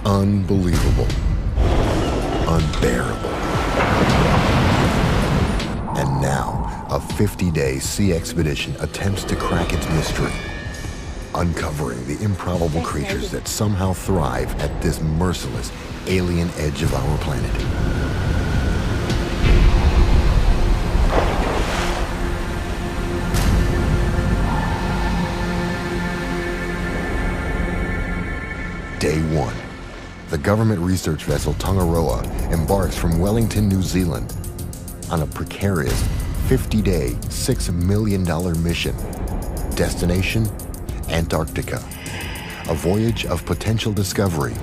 Unbelievable. Unbearable. And now, a 50-day sea expedition attempts to crack its mystery, uncovering the improbable creatures that somehow thrive at this merciless alien edge of our planet. Day 1. The government research vessel Tongaroa embarks from Wellington, New Zealand on a precarious 50-day, $6 million mission. Destination, Antarctica. A voyage of potential discovery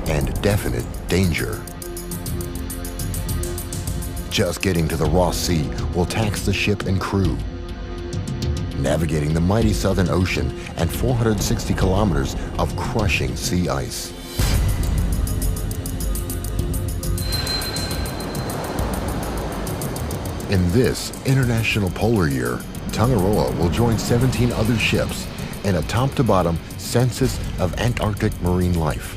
and definite danger. Just getting to the Ross Sea will tax the ship and crew. Navigating the mighty Southern Ocean and 460 kilometers of crushing sea ice. In this International Polar Year, Tongaroa will join 17 other ships in a top-to-bottom census of Antarctic marine life.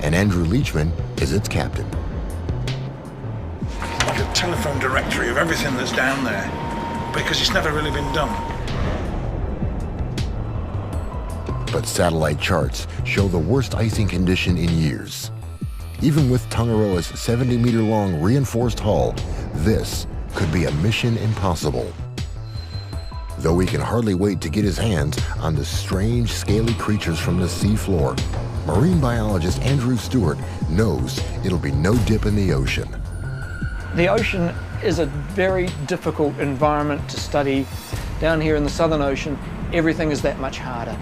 And Andrew Leachman is its captain. Like a telephone directory of everything that's down there, because it's never really been done. But satellite charts show the worst icing condition in years. Even with Tongaroa's 70-meter-long reinforced hull, this could be a mission impossible. Though he can hardly wait to get his hands on the strange, scaly creatures from the sea floor, marine biologist Andrew Stewart knows it'll be no dip in the ocean. The ocean is a very difficult environment to study. Down here in the Southern Ocean, everything is that much harder.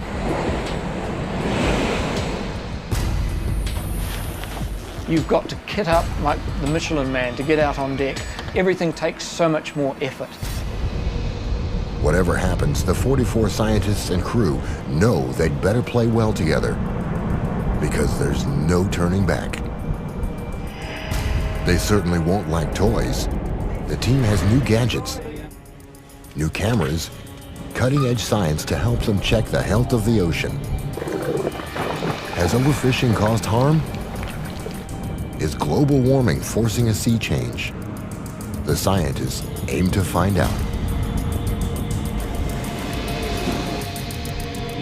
You've got to kit up like the Michelin Man to get out on deck. Everything takes so much more effort. Whatever happens, the 44 scientists and crew know they'd better play well together, because there's no turning back. They certainly won't lack toys. The team has new gadgets, new cameras, cutting-edge science to help them check the health of the ocean. Has overfishing caused harm? Is global warming forcing a sea change? The scientists aim to find out.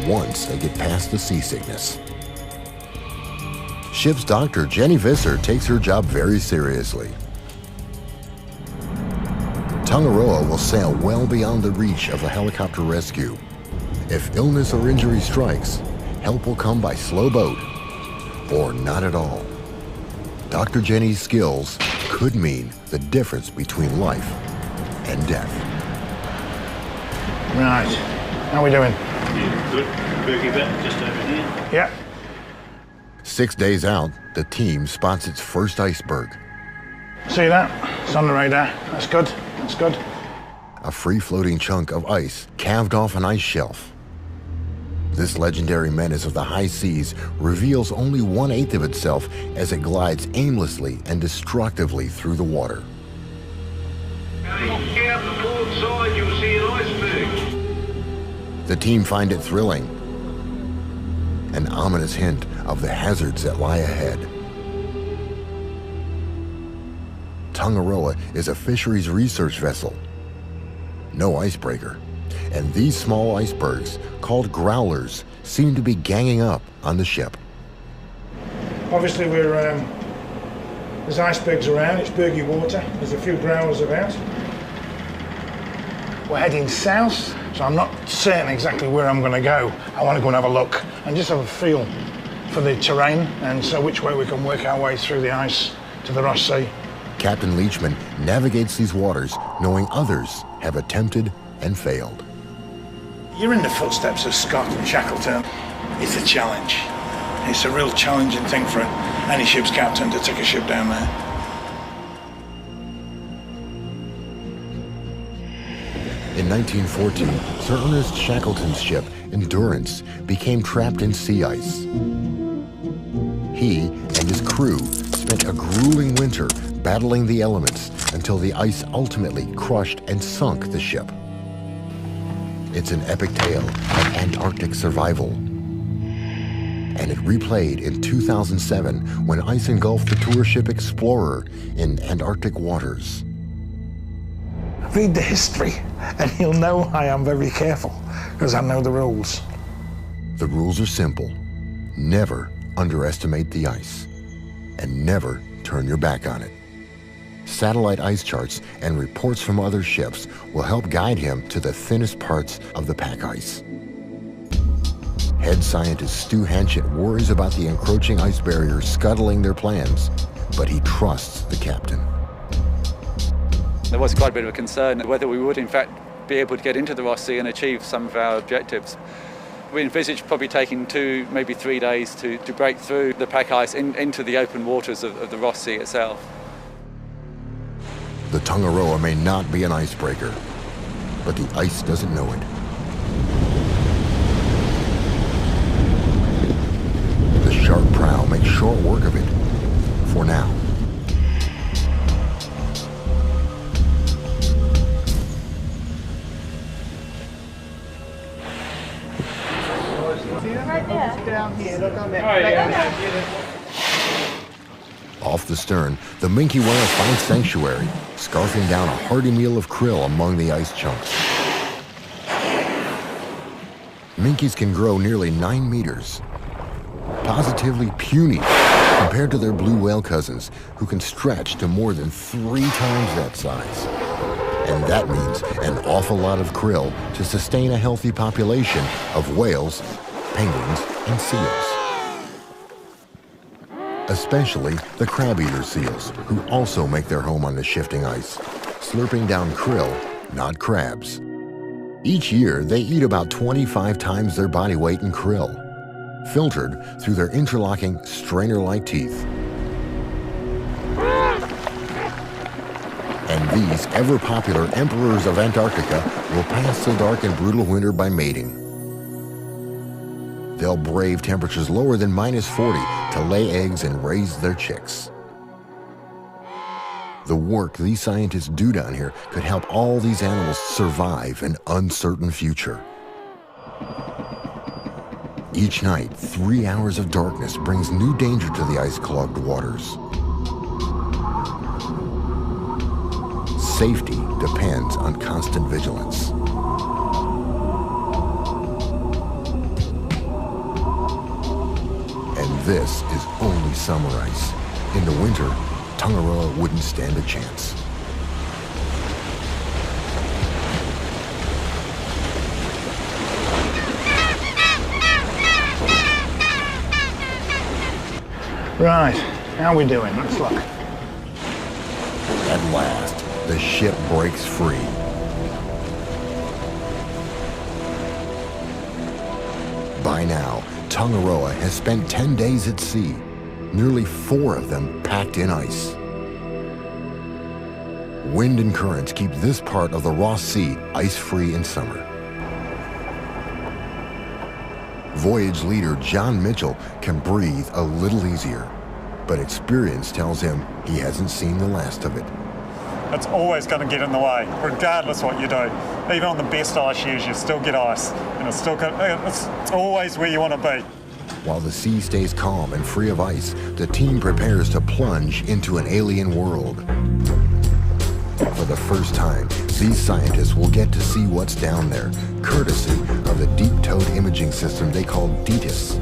Once they get past the seasickness. Ship's doctor, Jenny Visser, takes her job very seriously. Tongaroa will sail well beyond the reach of a helicopter rescue. If illness or injury strikes, help will come by slow boat or not at all. Dr. Jenny's skills could mean the difference between life and death. Right, how are we doing? Yeah, good. Boogie bit, just over here. Yeah. 6 days out, the team spots its first iceberg. See that? It's on the radar. That's good. That's good. A free-floating chunk of ice calved off an ice shelf. This legendary menace of the high seas reveals only 1/8 of itself as it glides aimlessly and destructively through the water. Looking out the port side, you'll see an iceberg. The team find it thrilling, an ominous hint of the hazards that lie ahead. Tongaroa is a fisheries research vessel, no icebreaker. And these small icebergs, called growlers, seem to be ganging up on the ship. Obviously there's icebergs around, it's bergy water, there's a few growlers about. We're heading south, so I'm not certain exactly where I'm going to go. I want to go and have a look and just have a feel for the terrain and so which way we can work our way through the ice to the Ross Sea. Captain Leachman navigates these waters knowing others have attempted and failed. You're in the footsteps of Scott and Shackleton. It's a challenge. It's a real challenging thing for any ship's captain to take a ship down there. In 1914, Sir Ernest Shackleton's ship, Endurance, became trapped in sea ice. He and his crew spent a grueling winter battling the elements until the ice ultimately crushed and sunk the ship. It's an epic tale of Antarctic survival. And it replayed in 2007 when ice engulfed the tour ship Explorer in Antarctic waters. Read the history and you'll know I am very careful because I know the rules. The rules are simple. Never underestimate the ice and never turn your back on it. Satellite ice charts and reports from other ships will help guide him to the thinnest parts of the pack ice. Head scientist Stu Hanchett worries about the encroaching ice barrier scuttling their plans, but he trusts the captain. There was quite a bit of a concern whether we would in fact be able to get into the Ross Sea and achieve some of our objectives. We envisaged probably taking 2, maybe 3 days to break through the pack ice into the open waters of the Ross Sea itself. The Tongaroa may not be an icebreaker, but the ice doesn't know it. The sharp prow makes short work of it, for now. Off the stern, the minke whale finds sanctuary, scarfing down a hearty meal of krill among the ice chunks. Minkies can grow nearly 9 meters. Positively puny compared to their blue whale cousins, who can stretch to more than 3 times that size. And that means an awful lot of krill to sustain a healthy population of whales, penguins, and seals. Especially the crab-eater seals, who also make their home on the shifting ice, slurping down krill, not crabs. Each year, they eat about 25 times their body weight in krill, filtered through their interlocking strainer-like teeth. And these ever-popular emperors of Antarctica will pass the dark and brutal winter by mating. They'll brave temperatures lower than -40 to lay eggs and raise their chicks. The work these scientists do down here could help all these animals survive an uncertain future. Each night, 3 hours of darkness brings new danger to the ice-clogged waters. Safety depends on constant vigilance. And this is only summer ice. In the winter, Tongaroa wouldn't stand a chance. Right, how are we doing? Let's look. At last, the ship breaks free. By now, Tongaroa has spent 10 days at sea, nearly 4 of them packed in ice. Wind and currents keep this part of the Ross Sea ice-free in summer. Voyage leader John Mitchell can breathe a little easier, but experience tells him he hasn't seen the last of it. It's always going to get in the way, regardless what you do. Even on the best ice years, you still get ice, and it's always where you want to be. While the sea stays calm and free of ice, the team prepares to plunge into an alien world. For the first time, these scientists will get to see what's down there, courtesy of the deep-towed imaging system they call DETIS,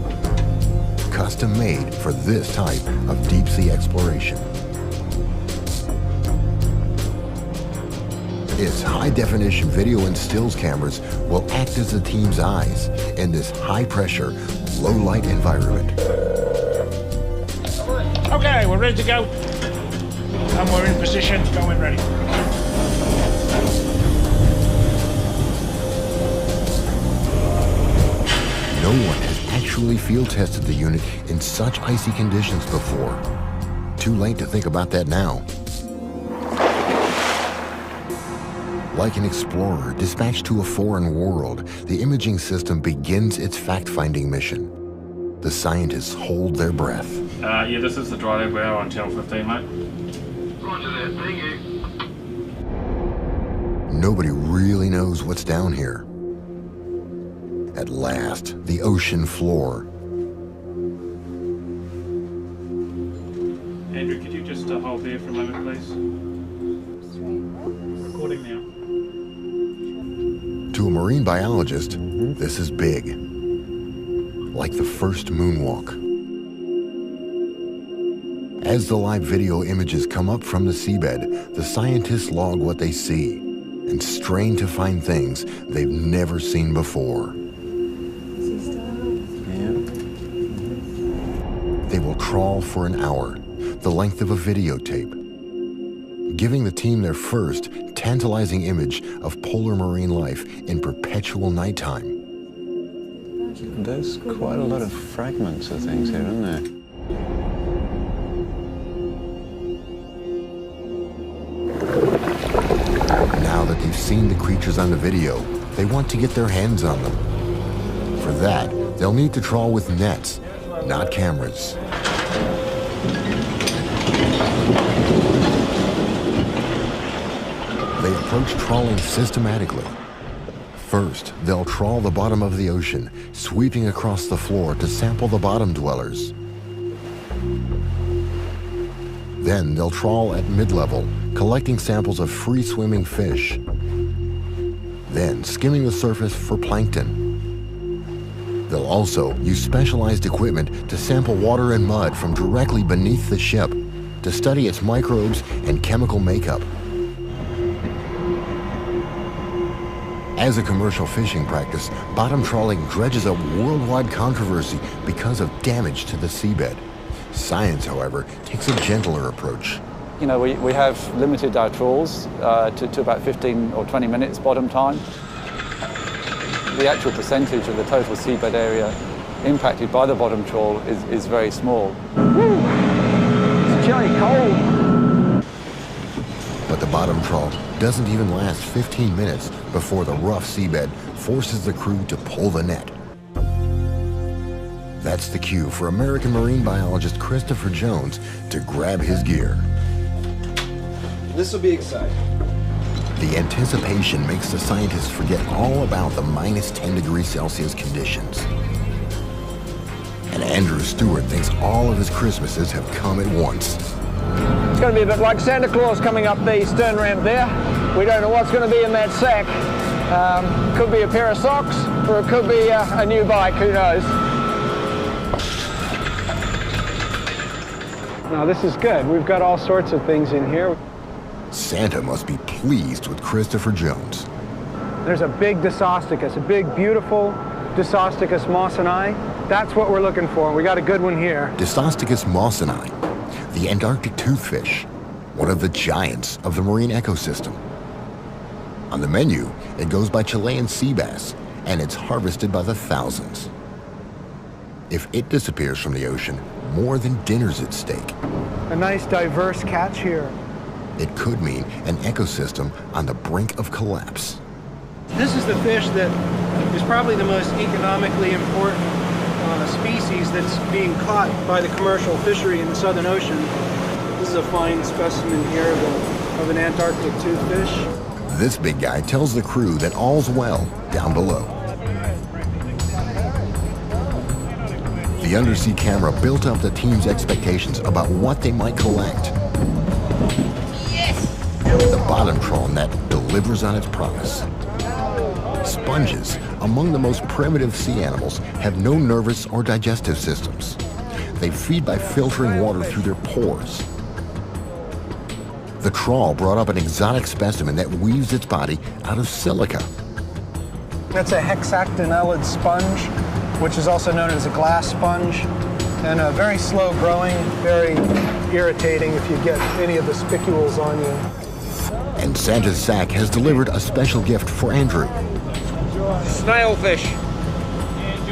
custom-made for this type of deep-sea exploration. Its high-definition video and stills cameras will act as the team's eyes in this high-pressure, low-light environment. Okay, we're ready to go. And we're in position, going ready. No one has actually field-tested the unit in such icy conditions before. Too late to think about that now. Like an explorer dispatched to a foreign world, the imaging system begins its fact-finding mission. The scientists hold their breath. Yeah, this is the dry lab. We're on channel 15, mate. Roger that, thank you. Nobody really knows what's down here. last, the ocean floor. Andrew, could you just hold there for a moment, please? Recording now. To a marine biologist, this is big. Like the first moonwalk. As the live video images come up from the seabed, the scientists log what they see and strain to find things they've never seen before. They will trawl for an hour, the length of a videotape, giving the team their first tantalizing image of polar marine life in perpetual nighttime. There's quite a lot of fragments of things here, isn't there? Now that they've seen the creatures on the video, they want to get their hands on them. For that, they'll need to trawl with nets, not cameras. They approach trawling systematically. First, they'll trawl the bottom of the ocean, sweeping across the floor to sample the bottom dwellers. Then they'll trawl at mid-level, collecting samples of free-swimming fish. Then skimming the surface for plankton. They'll also use specialized equipment to sample water and mud from directly beneath the ship to study its microbes and chemical makeup. As a commercial fishing practice, bottom trawling dredges up worldwide controversy because of damage to the seabed. Science, however, takes a gentler approach. You know, we have limited our trawls to about 15 or 20 minutes bottom time. The actual percentage of the total seabed area impacted by the bottom trawl is very small. Woo! It's chilly cold. But the bottom trawl doesn't even last 15 minutes before the rough seabed forces the crew to pull the net. That's the cue for American marine biologist Christopher Jones to grab his gear. This will be exciting. The anticipation makes the scientists forget all about the minus 10 degrees Celsius conditions. And Andrew Stewart thinks all of his Christmases have come at once. It's going to be a bit like Santa Claus coming up the stern ramp there. We don't know what's going to be in that sack. Could be a pair of socks, or it could be a new bike, who knows. Now this is good. We've got all sorts of things in here. Santa must be pleased with Christopher Jones. There's a big Disosticus, a big, beautiful Disosticus mawsoni. That's what we're looking for. We got a good one here. Disosticus mawsoni, the Antarctic toothfish, one of the giants of the marine ecosystem. On the menu, it goes by Chilean sea bass, and it's harvested by the thousands. If it disappears from the ocean, more than dinner's at stake. A nice diverse catch here. It could mean an ecosystem on the brink of collapse. This is the fish that is probably the most economically important species that's being caught by the commercial fishery in the Southern Ocean. This is a fine specimen here of an Antarctic toothfish. This big guy tells the crew that all's well down below. The undersea camera built up the team's expectations about what they might collect. Yes! The bottom trawl net delivers on its promise. Sponges, among the most primitive sea animals, have no nervous or digestive systems. They feed by filtering water through their pores. The trawl brought up an exotic specimen that weaves its body out of silica. That's a hexactinellid sponge, which is also known as a glass sponge, and a very slow growing, very irritating if you get any of the spicules on you. And Santa's sack has delivered a special gift for Andrew. Snailfish.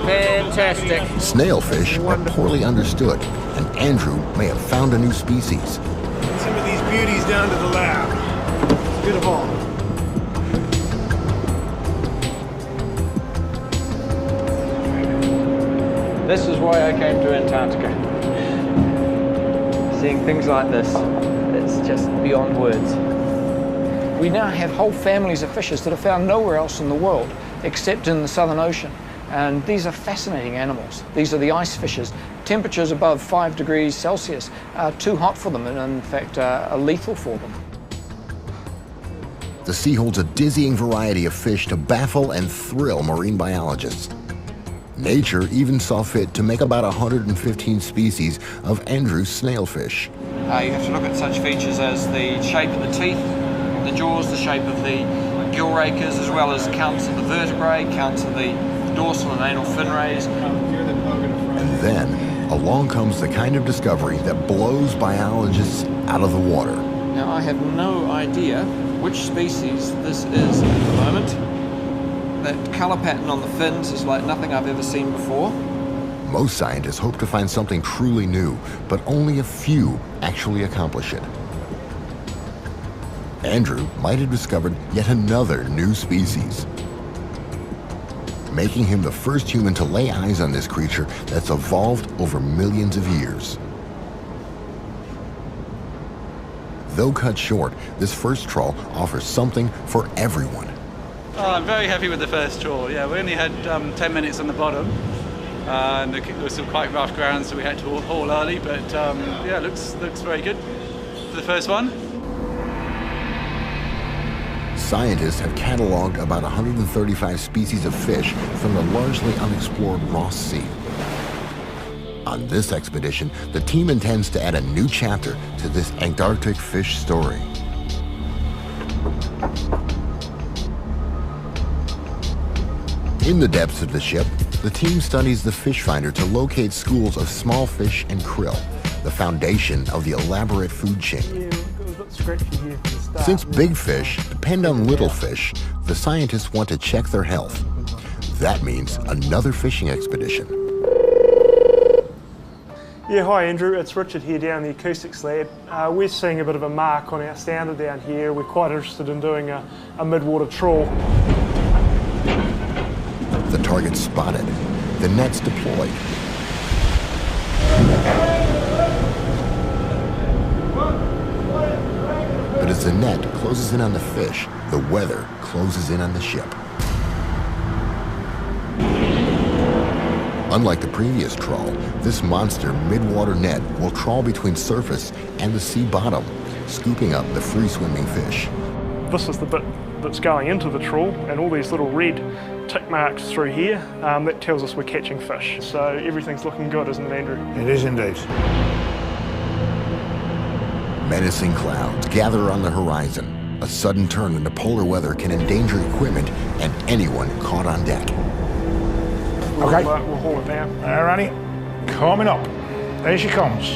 Fantastic. Snailfish are poorly understood, and Andrew may have found a new species. Some of these beauties down to the lab. It's good of all. This is why I came to Antarctica. Seeing things like this, it's just beyond words. We now have whole families of fishes that are found nowhere else in the world except in the Southern Ocean. And these are fascinating animals. These are the ice fishes. Temperatures above 5 degrees Celsius are too hot for them and in fact are lethal for them. The sea holds a dizzying variety of fish to baffle and thrill marine biologists. Nature even saw fit to make about 115 species of Andrew's snailfish. You have to look at such features as the shape of the teeth, the jaws, the shape of the gill rakers, as well as counts of the vertebrae, counts of the dorsal and anal fin rays. And then along comes the kind of discovery that blows biologists out of the water. Now, I have no idea which species this is at the moment. That colour pattern on the fins is like nothing I've ever seen before. Most scientists hope to find something truly new, but only a few actually accomplish it. Andrew might have discovered yet another new species, making him the first human to lay eyes on this creature that's evolved over millions of years. Though cut short, this first trawl offers something for everyone. Oh, I'm very happy with the first trawl. Yeah, we only had 10 minutes on the bottom, and there was some quite rough ground, so we had to haul early. But yeah, looks very good for the first one. Scientists have cataloged about 135 species of fish from the largely unexplored Ross Sea. On this expedition, the team intends to add a new chapter to this Antarctic fish story. In the depths of the ship, the team studies the fish finder to locate schools of small fish and krill, the foundation of the elaborate food chain. Since big fish depend on little fish, the scientists want to check their health. That means another fishing expedition. Yeah, hi Andrew, it's Richard here down in the acoustics lab. We're seeing a bit of a mark on our sounder down here. We're quite interested in doing a mid-water trawl. The target's spotted, the net's deployed. But as the net closes in on the fish, the weather closes in on the ship. Unlike the previous trawl, this monster mid-water net will trawl between surface and the sea bottom, scooping up the free-swimming fish. This is the bit that's going into the trawl, and all these little red tick marks through here, that tells us we're catching fish. So everything's looking good, isn't it, Andrew? It is indeed. Menacing clouds gather on the horizon. A sudden turn in the polar weather can endanger equipment and anyone caught on deck. Okay. We'll haul it down. Alrighty, coming up. There she comes.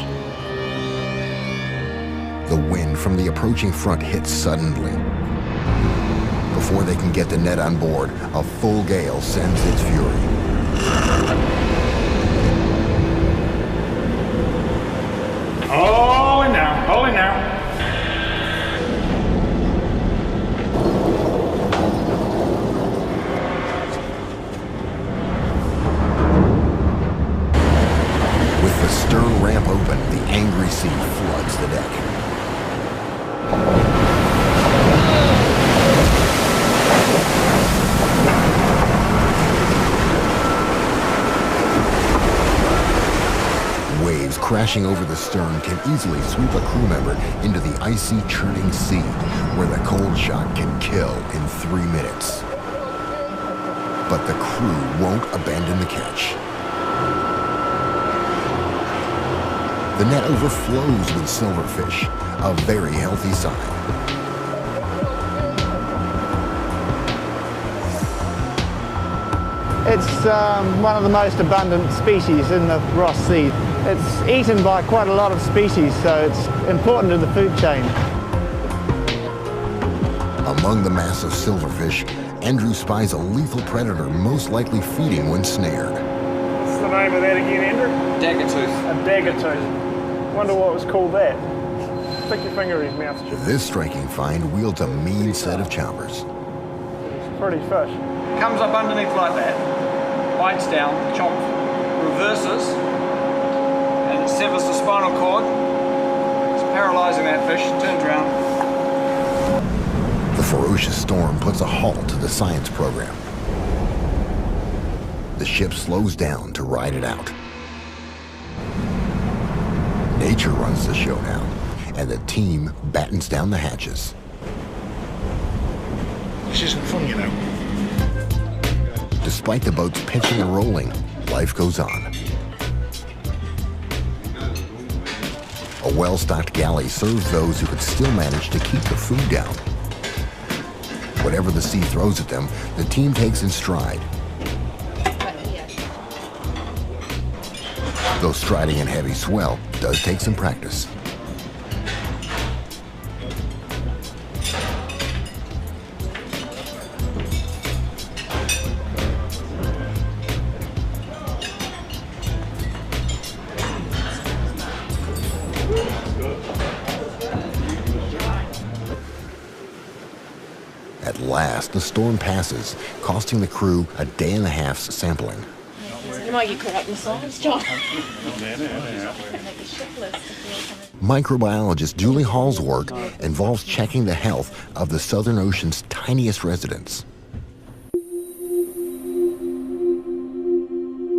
The wind from the approaching front hits suddenly. Before they can get the net on board, a full gale sends its fury. Hold it now, hold it now. With the stern ramp open, the angry sea floods the deck. Waves crashing over the stern can easily sweep a crew member into the icy, churning sea, where the cold shock can kill in 3 minutes. But the crew won't abandon the catch. The net overflows with silverfish, a very healthy sign. It's one of the most abundant species in the Ross Sea. It's eaten by quite a lot of species, so it's important to the food chain. Among the mass of silverfish, Andrew spies a lethal predator most likely feeding when snared. What's the name of that again, Andrew? Daggertooth. A daggertooth. Wonder what was called that. Stick your finger in his mouth, Chip. This striking find wields a mean set of chompers. It's a pretty fish. Comes up underneath like that, bites down, chomp, reverses, and it severs the spinal cord. It's paralysing that fish, turns around. The ferocious storm puts a halt to the science program. The ship slows down to ride it out. Nature runs the show now, and the team battens down the hatches. This isn't fun, you know. Despite the boats pitching and rolling, life goes on. A well-stocked galley serves those who could still manage to keep the food down. Whatever the sea throws at them, the team takes in stride. Though striding in heavy swell does take some practice. At last, the storm passes, costing the crew a day and a half's sampling. You might get caught up in the science, John. Microbiologist Julie Hall's work involves checking the health of the Southern Ocean's tiniest residents.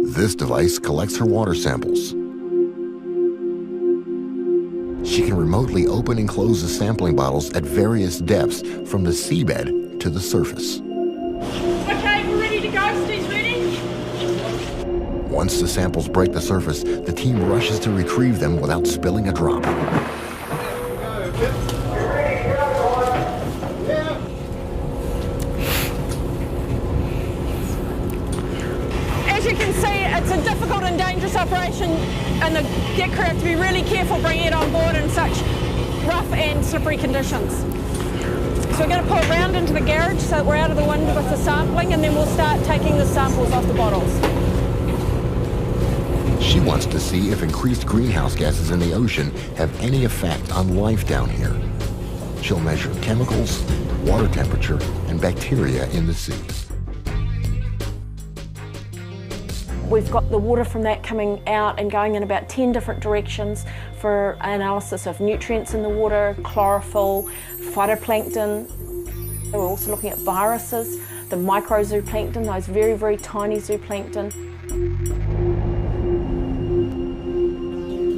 This device collects her water samples. She can remotely open and close the sampling bottles at various depths from the seabed to the surface. Okay, we're ready to go. Steve's ready. Once the samples break the surface, the team rushes to retrieve them without spilling a drop. As you can see, it's a difficult and dangerous operation, and the deck crew have to be really careful bringing it on board in such rough and slippery conditions. So we're going to pull it round into the garage so that we're out of the wind with the sampling, and then we'll start taking the samples off the bottles. She wants to see if increased greenhouse gases in the ocean have any effect on life down here. She'll measure chemicals, water temperature, and bacteria in the sea. We've got the water from that coming out and going in about 10 different directions for analysis of nutrients in the water, chlorophyll, phytoplankton. We're also looking at viruses, the microzooplankton, those very, very tiny zooplankton.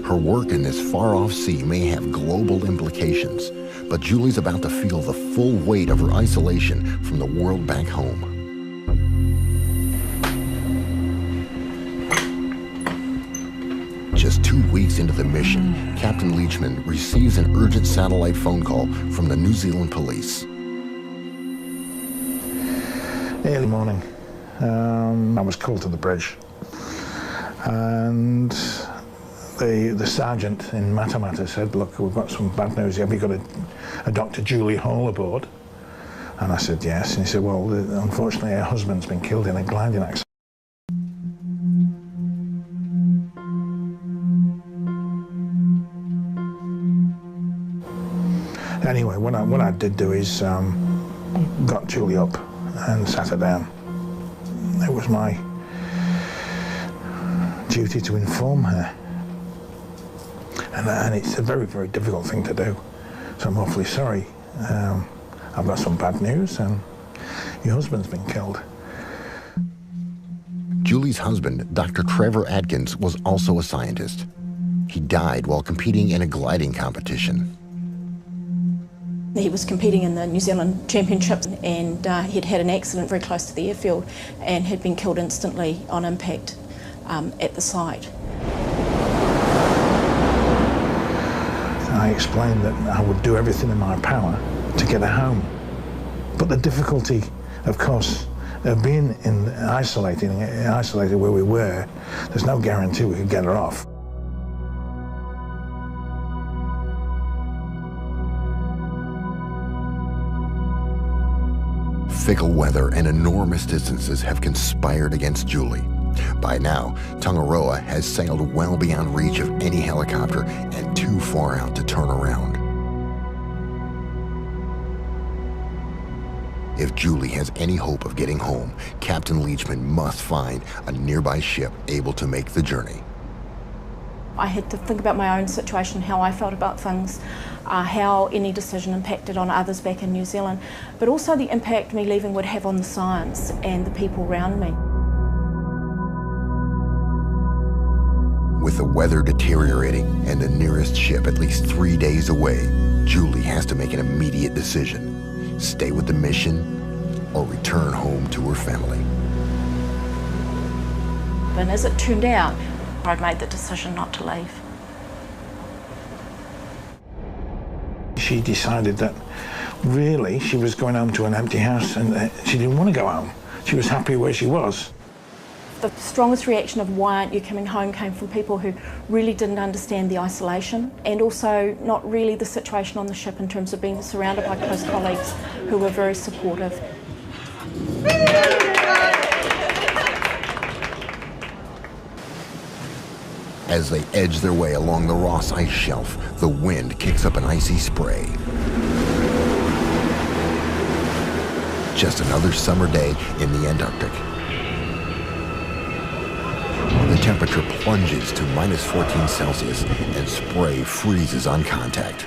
Her work in this far-off sea may have global implications, but Julie's about to feel the full weight of her isolation from the world back home. Just 2 weeks into the mission, Captain Leachman receives an urgent satellite phone call from the New Zealand police. Early morning, I was called to the bridge, and the sergeant in Matamata said, "Look, we've got some bad news here. Have you got a Dr. Julie Hall aboard?" And I said, "Yes." And he said, "Well, unfortunately, her husband's been killed in a gliding accident." Anyway, what I did do is got Julie up and sat her down. It was my duty to inform her. And it's a very, very difficult thing to do. So I'm awfully sorry. I've got some bad news, and your husband's been killed. Julie's husband, Dr. Trevor Atkins, was also a scientist. He died while competing in a gliding competition. He was competing in the New Zealand Championships, and he'd had an accident very close to the airfield and had been killed instantly on impact at the site. I explained that I would do everything in my power to get her home. But the difficulty, of course, of being isolated where we were, there's no guarantee we could get her off. Fickle weather and enormous distances have conspired against Julie. By now, Tongaroa has sailed well beyond reach of any helicopter and too far out to turn around. If Julie has any hope of getting home, Captain Leachman must find a nearby ship able to make the journey. I had to think about my own situation, how I felt about things, how any decision impacted on others back in New Zealand, but also the impact me leaving would have on the science and the people around me. weather deteriorating and the nearest ship at least 3 days away, Julie has to make an immediate decision: stay with the mission or return home to her family. And as it turned out, I'd made the decision not to leave. She decided that really she was going home to an empty house and she didn't want to go home. She was happy where she was. The strongest reaction of why aren't you coming home came from people who really didn't understand the isolation and also not really the situation on the ship in terms of being surrounded by close colleagues who were very supportive. As they edge their way along the Ross ice shelf, the wind kicks up an icy spray. Just another summer day in the Antarctic. The temperature plunges to -14 Celsius and spray freezes on contact.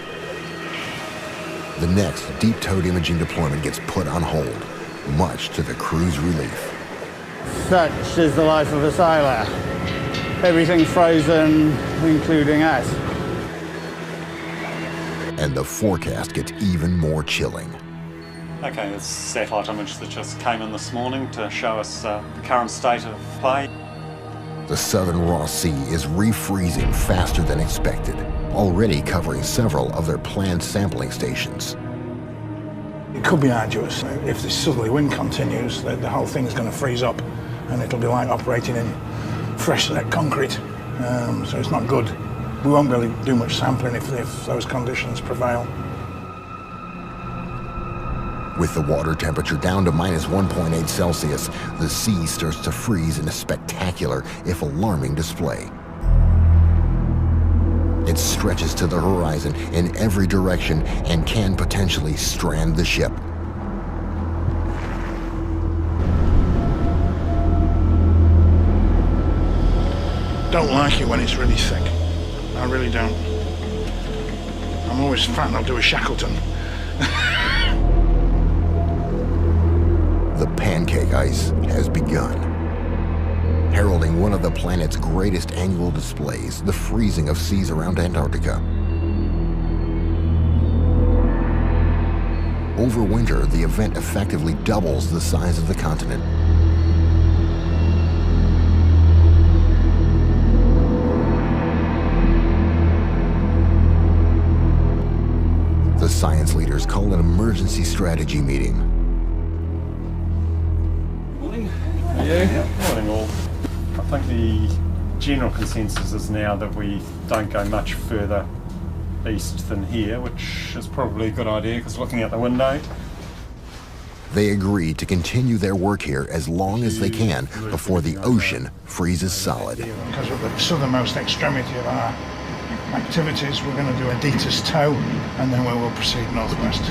The next deep-towed imaging deployment gets put on hold, much to the crew's relief. Such is the life of a sailor. Everything frozen, including us. And the forecast gets even more chilling. Okay, this satellite image that just came in this morning to show us the current state of play. The southern Ross Sea is refreezing faster than expected, already covering several of their planned sampling stations. It could be arduous. If this southerly wind continues, the whole thing's going to freeze up and it'll be like operating in fresh set concrete, so it's not good. We won't really do much sampling if those conditions prevail. With the water temperature down to -1.8 Celsius, the sea starts to freeze in a spectacular, if alarming, display. It stretches to the horizon in every direction and can potentially strand the ship. Don't like it when it's really thick. I really don't. I'm always frightened I'll do a Shackleton. The pancake ice has begun, heralding one of the planet's greatest annual displays, the freezing of seas around Antarctica. Over winter, the event effectively doubles the size of the continent. The science leaders call an emergency strategy meeting. Morning. Morning all. I think the general consensus is now that we don't go much further east than here, which is probably a good idea because looking out the window. They agree to continue their work here as long as they can before the ocean freezes solid. Because we're at the southernmost extremity of our activities, we're going to do a Detus tow and then we will proceed northwest.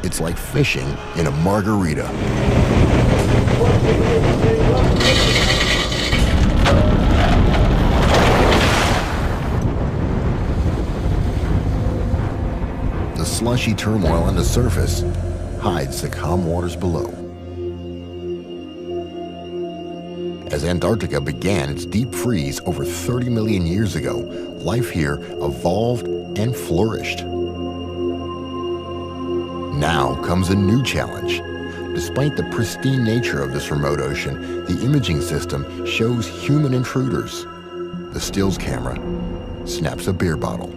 It's like fishing in a margarita. The slushy turmoil on the surface hides the calm waters below. As Antarctica began its deep freeze over 30 million years ago, life here evolved and flourished. Now comes a new challenge. Despite the pristine nature of this remote ocean, the imaging system shows human intruders. The stills camera snaps a beer bottle.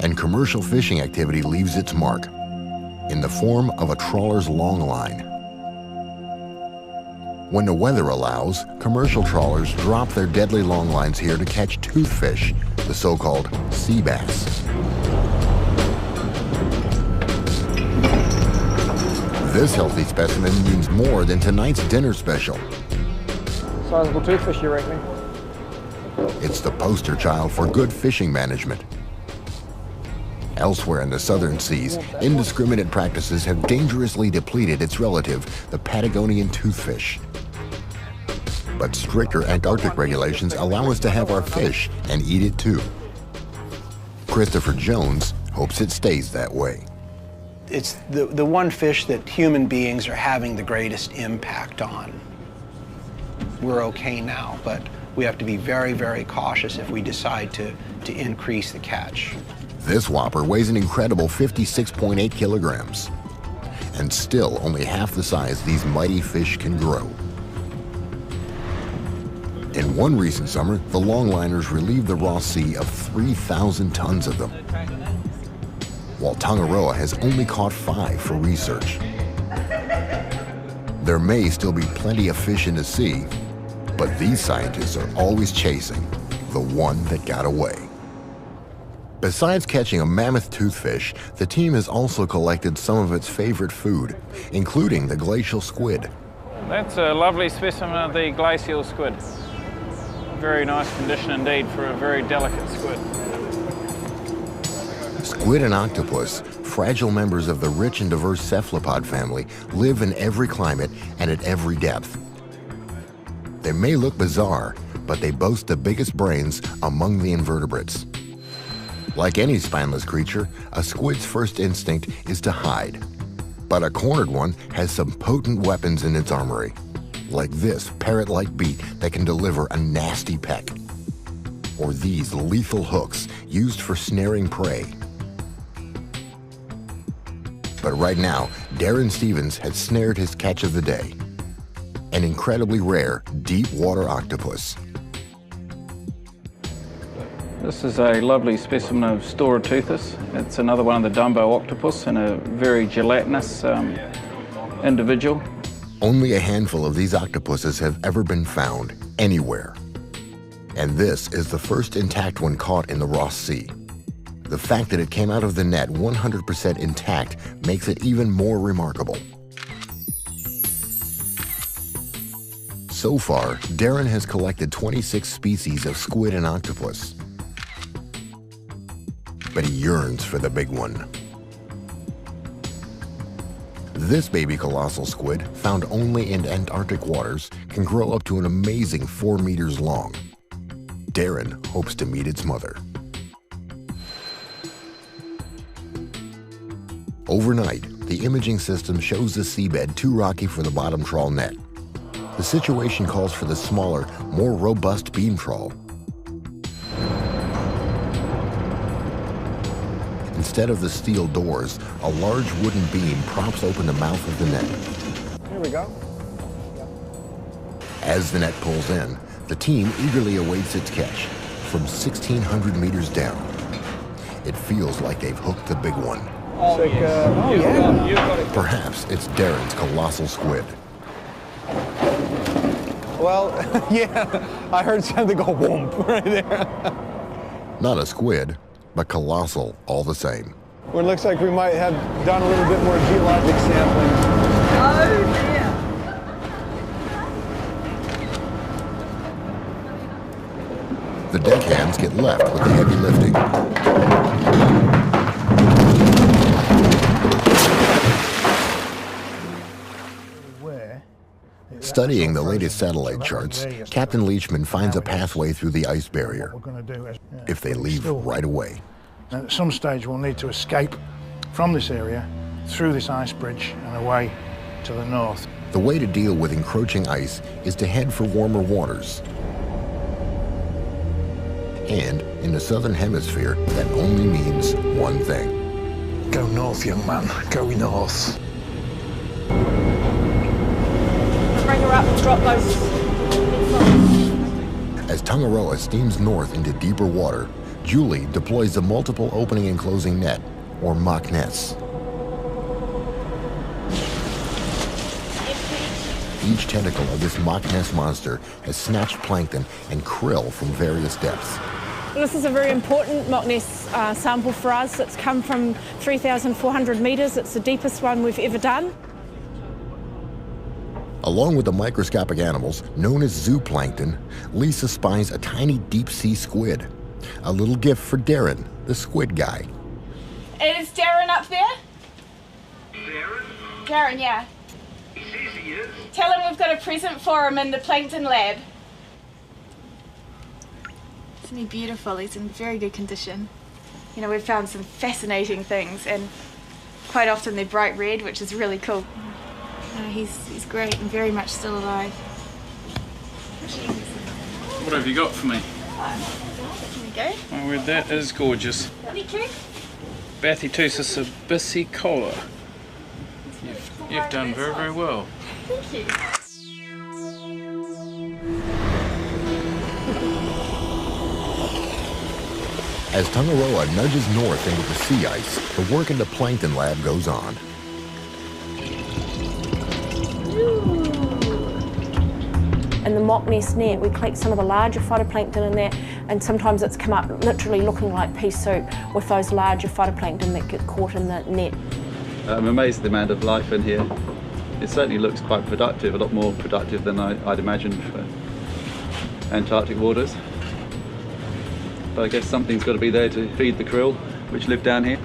And commercial fishing activity leaves its mark in the form of a trawler's long line. When the weather allows, commercial trawlers drop their deadly long lines here to catch toothfish, the so-called sea bass. This healthy specimen means more than tonight's dinner special. Sizable toothfish, you reckon? It's the poster child for good fishing management. Elsewhere in the southern seas, indiscriminate practices have dangerously depleted its relative, the Patagonian toothfish. But stricter Antarctic regulations allow us to have our fish and eat it too. Christopher Jones hopes it stays that way. It's the one fish that human beings are having the greatest impact on. We're okay now, but we have to be very, very cautious if we decide to increase the catch. This whopper weighs an incredible 56.8 kilograms, and still only half the size these mighty fish can grow. In one recent summer, the longliners relieved the Ross Sea of 3,000 tons of them, while Tongaroa has only caught 5 for research. There may still be plenty of fish in the sea, but these scientists are always chasing the one that got away. Besides catching a mammoth toothfish, the team has also collected some of its favorite food, including the glacial squid. That's a lovely specimen of the glacial squid. Very nice condition indeed for a very delicate squid. Squid and octopus, fragile members of the rich and diverse cephalopod family, live in every climate and at every depth. They may look bizarre, but they boast the biggest brains among the invertebrates. Like any spineless creature, a squid's first instinct is to hide. But a cornered one has some potent weapons in its armory, like this parrot-like beak that can deliver a nasty peck, or these lethal hooks used for snaring prey. But right now, Darren Stevens has snared his catch of the day, an incredibly rare deep water octopus. This is a lovely specimen of Storoteuthis. It's another one of the Dumbo octopus and a very gelatinous individual. Only a handful of these octopuses have ever been found anywhere. And this is the first intact one caught in the Ross Sea. The fact that it came out of the net 100% intact makes it even more remarkable. So far, Darren has collected 26 species of squid and octopus. But he yearns for the big one. This baby colossal squid, found only in Antarctic waters, can grow up to an amazing 4 meters long. Darren hopes to meet its mother. Overnight, the imaging system shows the seabed too rocky for the bottom trawl net. The situation calls for the smaller, more robust beam trawl. Instead of the steel doors, a large wooden beam props open the mouth of the net. Here we go. As the net pulls in, the team eagerly awaits its catch from 1,600 meters down. It feels like they've hooked the big one. Oh, yeah. Perhaps it's Darren's colossal squid. Well, yeah, I heard something go whoomp right there. Not a squid, but colossal all the same. Well, it looks like we might have done a little bit more geologic sampling. Oh, dear. The deckhands get left with the heavy lifting. Studying the latest satellite charts, Captain Leachman finds a pathway through the ice barrier, if they leave right away. At some stage we'll need to escape from this area, through this ice bridge and away to the north. The way to deal with encroaching ice is to head for warmer waters. And in the southern hemisphere, that only means one thing. Go north, young man, go north. Bring her up and drop those. As Tongaroa steams north into deeper water, Julie deploys the multiple opening and closing net, or mock nets. Each tentacle of this mock nest monster has snatched plankton and krill from various depths. This is a very important mock nest sample for us. It's come from 3,400 metres. It's the deepest one we've ever done. Along with the microscopic animals known as zooplankton, Lisa spies a tiny deep-sea squid. A little gift for Darren, the squid guy. Is Darren up there? Darren, yeah. Tell him we've got a present for him in the plankton lab. Isn't he beautiful? He's in very good condition. You know, we've found some fascinating things, and quite often they're bright red, which is really cool. He's great and very much still alive. What have you got for me? There we go. Oh, well, that is gorgeous. Thank you. Bathytusis abyssecola. You've done very, very well. Thank you. As Tangaroa nudges north into the sea ice, the work in the plankton lab goes on. In the mock nest net, we collect some of the larger phytoplankton in there, and sometimes it's come up literally looking like pea soup with those larger phytoplankton that get caught in the net. I'm amazed at the amount of life in here. It certainly looks quite productive, a lot more productive than I'd imagined for Antarctic waters. But I guess something's got to be there to feed the krill, which live down here.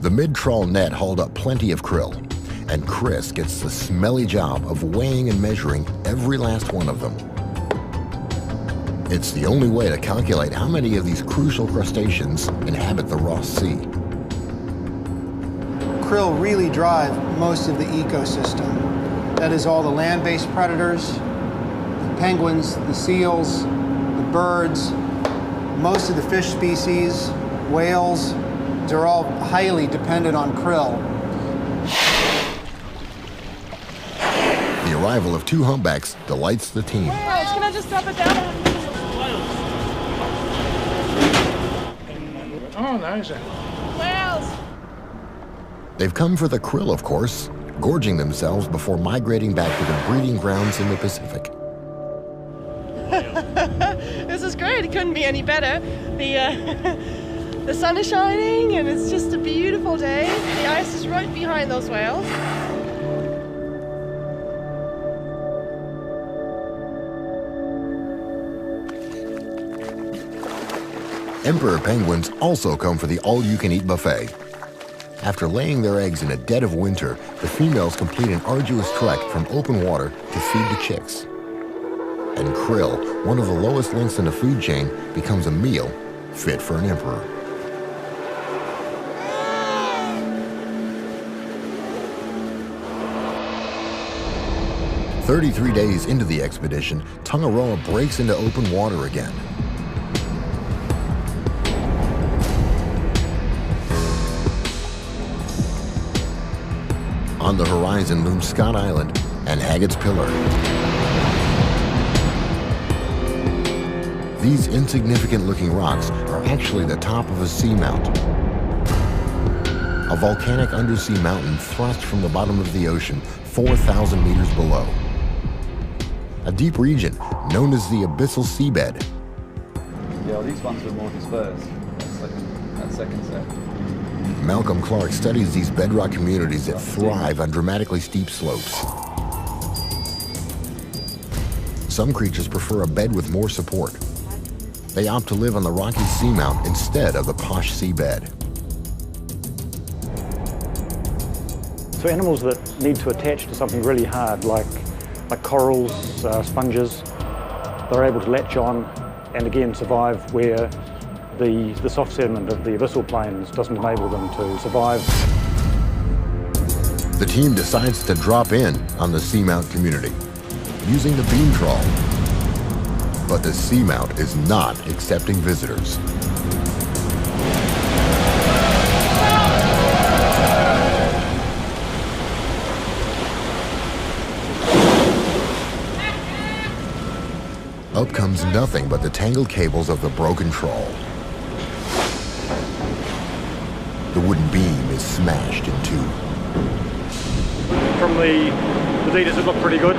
The mid-trawl net hauled up plenty of krill, and Chris gets the smelly job of weighing and measuring every last one of them. It's the only way to calculate how many of these crucial crustaceans inhabit the Ross Sea. Krill really drive most of the ecosystem. That is all the land-based predators, the penguins, the seals, the birds, most of the fish species, whales, they're all highly dependent on krill. The arrival of two humpbacks delights the team. Whales, can I just drop it down? Oh, nice. Whales! They've come for the krill, of course, gorging themselves before migrating back to the breeding grounds in the Pacific. This is great. It couldn't be any better. The sun is shining and it's just a beautiful day. The ice is right behind those whales. Emperor penguins also come for the all-you-can-eat buffet. After laying their eggs in a dead of winter, the females complete an arduous trek from open water to feed the chicks. And krill, one of the lowest links in the food chain, becomes a meal fit for an emperor. "33 days into the expedition, Tangaroa breaks into open water again. On the horizon looms Scott Island and Haggett's Pillar. These insignificant-looking rocks are actually the top of a seamount, a volcanic undersea mountain thrust from the bottom of the ocean 4,000 meters below. A deep region known as the abyssal seabed. Yeah, these ones were more dispersed, that second set. Malcolm Clark studies these bedrock communities that thrive on dramatically steep slopes. Some creatures prefer a bed with more support. They opt to live on the rocky seamount instead of the posh seabed. So animals that need to attach to something really hard, like corals, sponges, they're able to latch on and again survive where the soft sediment of the abyssal plains doesn't enable them to survive. The team decides to drop in on the seamount community using the beam trawl. But the seamount is not accepting visitors. Up comes nothing but the tangled cables of the broken trawl. The wooden beam is smashed in two. From the details, it looked pretty good.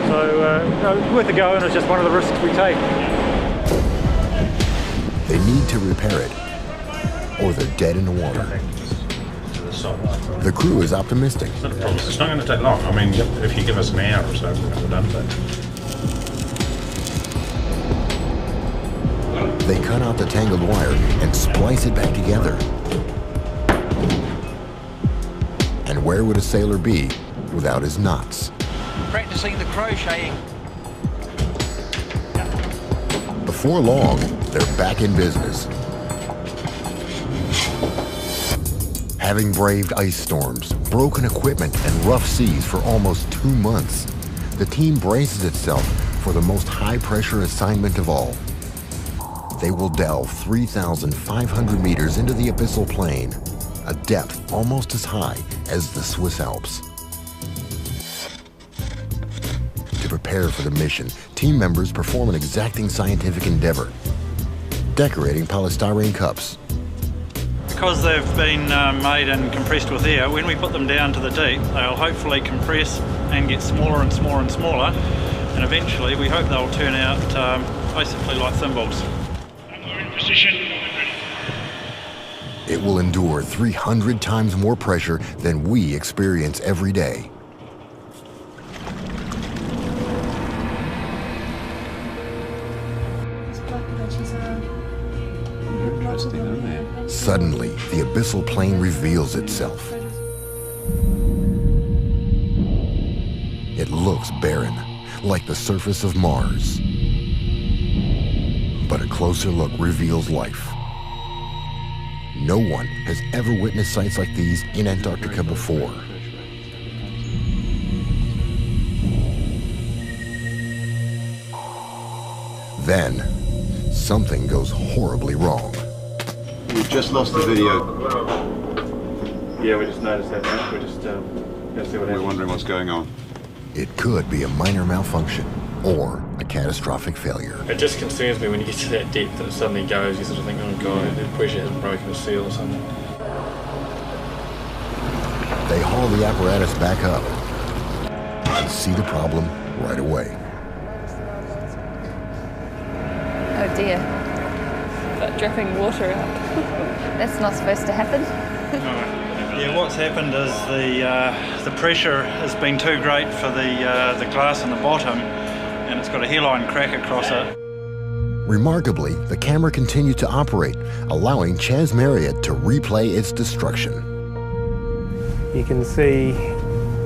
So worth a go, and it's just one of the risks we take. They need to repair it, or they're dead in the water. The crew is optimistic. It's not a problem. It's not going to take long. I mean, if you give us an hour or so, we're done with it. They cut out the tangled wire and splice it back together. And where would a sailor be without his knots. Practicing the crocheting. Before long, they're back in business. Having braved ice storms, broken equipment, and rough seas for almost 2 months, the team braces itself for the most high-pressure assignment of all. They will delve 3,500 meters into the abyssal plain, a depth almost as high as the Swiss Alps. To prepare for the mission, team members perform an exacting scientific endeavor, decorating polystyrene cups. Because they've been made and compressed with air, when we put them down to the deep, they'll hopefully compress and get smaller and smaller and smaller, and eventually we hope they'll turn out basically like thimbles. It will endure 300 times more pressure than we experience every day. Suddenly, the abyssal plain reveals itself. It looks barren, like the surface of Mars. But a closer look reveals life. No one has ever witnessed sights like these in Antarctica before. Then, something goes horribly wrong. We've just lost the video. Yeah, we just noticed that now. We're just gonna see what happens. We're wondering what's going on. It could be a minor malfunction or a catastrophic failure. It just concerns me when you get to that depth and it suddenly goes, you sort of think, oh god, the pressure hasn't broken a seal or something. They haul the apparatus back up and see the problem right away. Oh dear. But dripping water out. That's not supposed to happen. Yeah, what's happened is the pressure has been too great for the glass in the bottom, and it's got a hairline crack across it. Remarkably, the camera continued to operate, allowing Chas Marriott to replay its destruction. You can see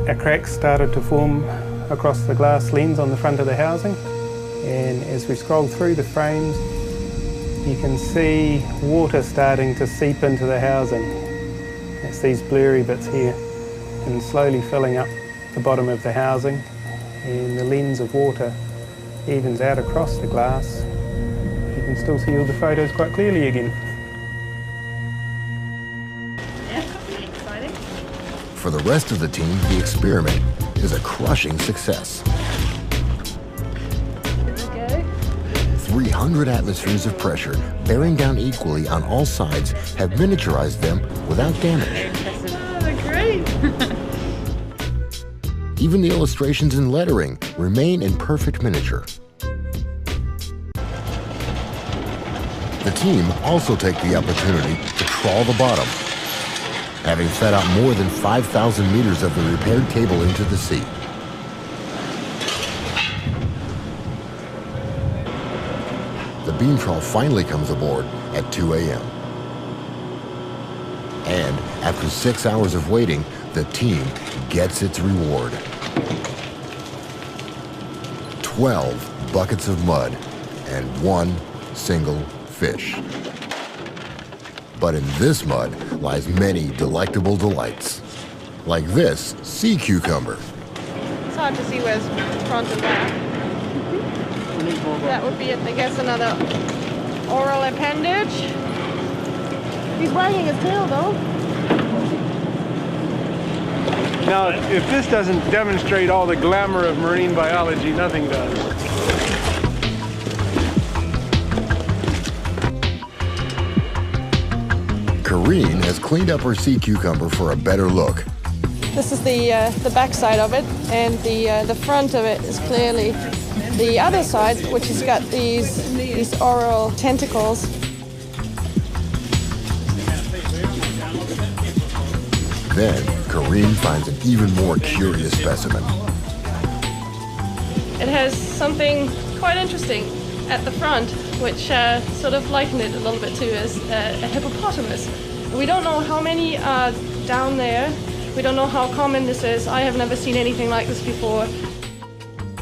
a crack started to form across the glass lens on the front of the housing, and as we scroll through the frames, you can see water starting to seep into the housing. It's these blurry bits here, and slowly filling up the bottom of the housing, and the lens of water evens out across the glass. You can still see all the photos quite clearly again. Yeah, pretty exciting. For the rest of the team, the experiment is a crushing success. 300 atmospheres of pressure, bearing down equally on all sides, have miniaturized them without damage. Oh, they're great! Even the illustrations and lettering remain in perfect miniature. The team also take the opportunity to trawl the bottom, having fed out more than 5,000 meters of the repaired cable into the sea. The beam trawl finally comes aboard at 2 a.m. And after 6 hours of waiting, the team gets its reward. 12 buckets of mud and 1 single fish. But in this mud lies many delectable delights, like this sea cucumber. It's hard to see where's front and back. That would be, I guess, another oral appendage. He's wagging his tail, though. Now, if this doesn't demonstrate all the glamour of marine biology, nothing does. Karine has cleaned up her sea cucumber for a better look. This is the back side of it, and the front of it is clearly the other side, which has got these oral tentacles. Then, Karine finds an even more curious specimen. It has something quite interesting at the front, which sort of likened it a little bit to as a hippopotamus. We don't know how many are down there. We don't know how common this is. I have never seen anything like this before.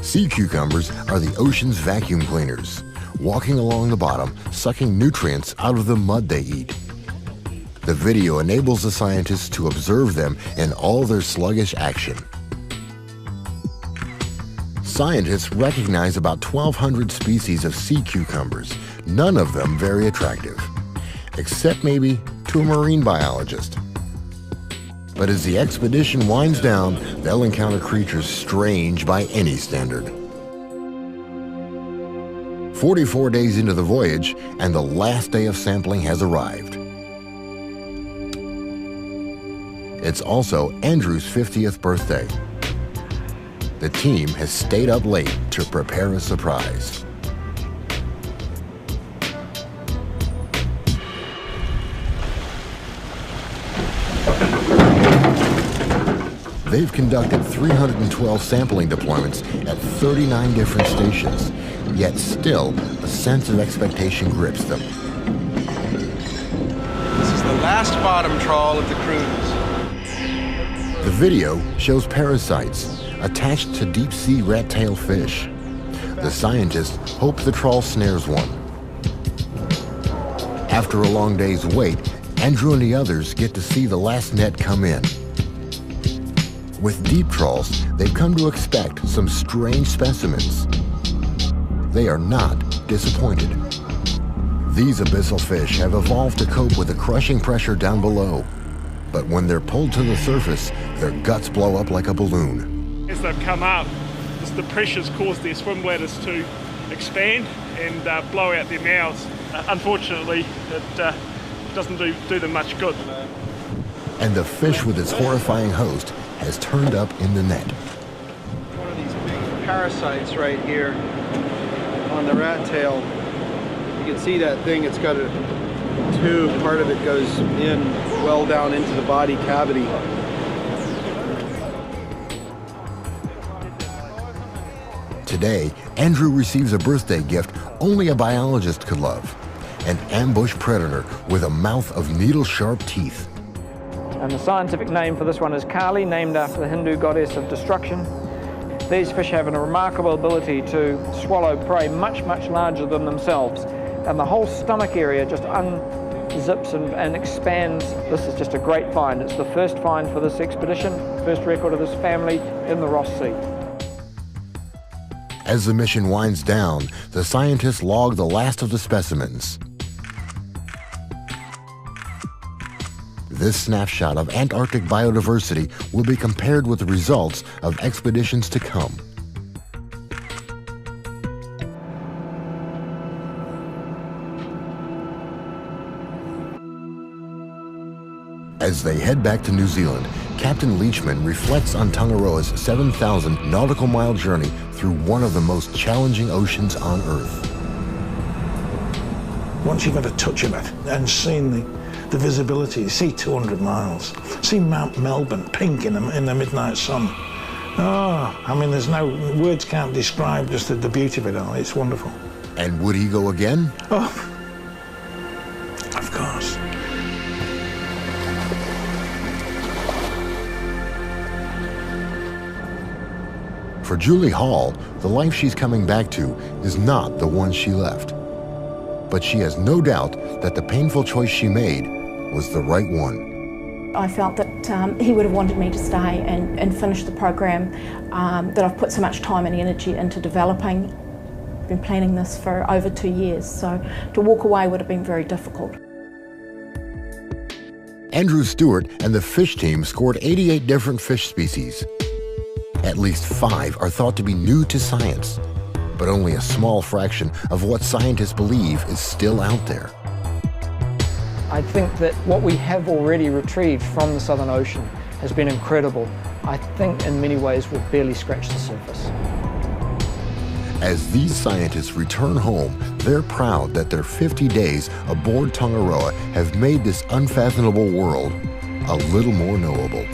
Sea cucumbers are the ocean's vacuum cleaners, walking along the bottom, sucking nutrients out of the mud they eat. The video enables the scientists to observe them in all their sluggish action. Scientists recognize about 1,200 species of sea cucumbers, none of them very attractive, except maybe to a marine biologist. But as the expedition winds down, they'll encounter creatures strange by any standard. 44 days into the voyage, and the last day of sampling has arrived. It's also Andrew's 50th birthday. The team has stayed up late to prepare a surprise. They've conducted 312 sampling deployments at 39 different stations, yet still a sense of expectation grips them. This is the last bottom trawl of the cruise. The video shows parasites attached to deep-sea rat-tail fish. The scientists hope the trawl snares one. After a long day's wait, Andrew and the others get to see the last net come in. With deep trawls, they've come to expect some strange specimens. They are not disappointed. These abyssal fish have evolved to cope with the crushing pressure down below. But when they're pulled to the surface, their guts blow up like a balloon. As they've come up, the pressures cause their swim bladders to expand and blow out their mouths. Unfortunately, it doesn't do them much good. And the fish with its horrifying host has turned up in the net. One of these big parasites right here on the rat tail. You can see that thing, it's got a tube, part of it goes in well down into the body cavity. Today, Andrew receives a birthday gift only a biologist could love, an ambush predator with a mouth of needle-sharp teeth. And the scientific name for this one is Kali, named after the Hindu goddess of destruction. These fish have a remarkable ability to swallow prey much, much larger than themselves. And the whole stomach area just unzips and expands. This is just a great find. It's the first find for this expedition, first record of this family in the Ross Sea. As the mission winds down, the scientists log the last of the specimens. This snapshot of Antarctic biodiversity will be compared with the results of expeditions to come. As they head back to New Zealand, Captain Leachman reflects on Tangaroa's 7,000 nautical mile journey through one of the most challenging oceans on Earth. Once you've had a touch of it and seen the visibility, you see 200 miles, see Mount Melbourne pink in the midnight sun. Oh, I mean, there's no, words can't describe just the beauty of it all. It's wonderful. And would he go again? Oh, of course. For Julie Hall, the life she's coming back to is not the one she left. But she has no doubt that the painful choice she made was the right one. I felt that he would have wanted me to stay and finish the program that I've put so much time and energy into developing. I've been planning this for over 2 years, so to walk away would have been very difficult. Andrew Stewart and the fish team scored 88 different fish species. At least 5 are thought to be new to science, but only a small fraction of what scientists believe is still out there. I think that what we have already retrieved from the Southern Ocean has been incredible. I think in many ways we've barely scratched the surface. As these scientists return home, they're proud that their 50 days aboard Tangaroa have made this unfathomable world a little more knowable.